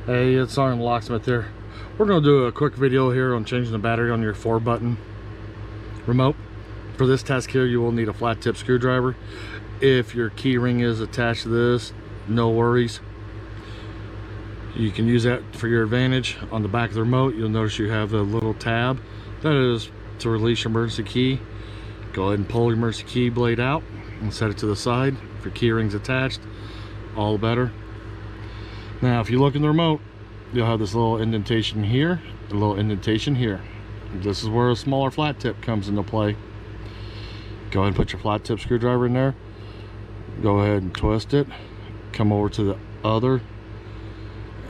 Hey, it's SgtLocksmith here. We're going to do a quick video here on changing the battery on your 4-button remote. For this task here, you will need a flat tip screwdriver. If your key ring is attached to this, no worries. You can use that for your advantage. On the back of the remote, you'll notice you have a little tab. That is to release your emergency key. Go ahead and pull your emergency key blade out and set it to the side. If your key ring's attached, all the better. Now, if you look in the remote, you'll have this little indentation here, a little indentation here. This is where a smaller flat tip comes into play. Go ahead and put your flat tip screwdriver in there. Go ahead and twist it. Come over to the other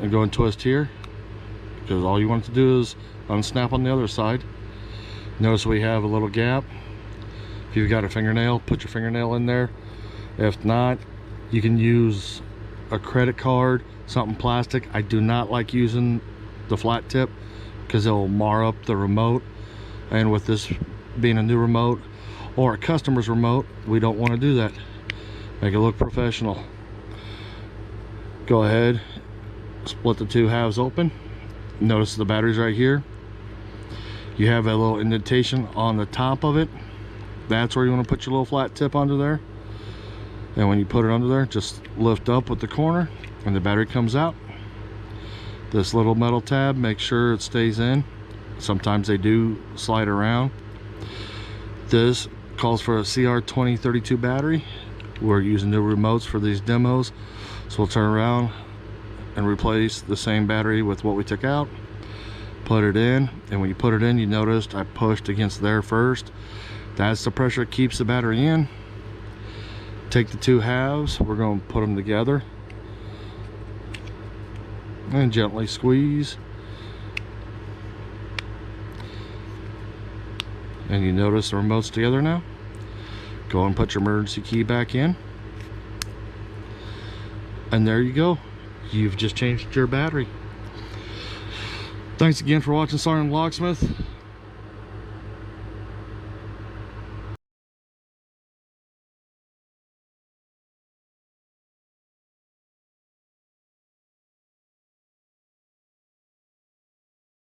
and go and twist here, because all you want to do is unsnap on the other side. Notice we have a little gap. If you've got a fingernail, put your fingernail in there. If not, you can use a credit card, something plastic. I do not like using the flat tip because it'll mar up the remote, and with this being a new remote or a customer's remote, we don't want to do that. Make it look professional. Go ahead, split the two halves open. Notice the battery's right here. You have a little indentation on the top of it. That's where you want to put your little flat tip under there. And when you put it under there, just lift up with the corner and the battery comes out. This little metal tab, make sure it stays in. Sometimes they do slide around. This calls for a CR2032 battery. We're using new remotes for these demos, so we'll turn around and replace the same battery with what we took out. Put it in, and when you put it in, you noticed I pushed against there first. That's the pressure that keeps the battery in. Take the two halves, we're going to put them together and gently squeeze. And you notice the remote's together now. Go and put your emergency key back in. And there you go. You've just changed your battery. Thanks again for watching SgtLocksmith.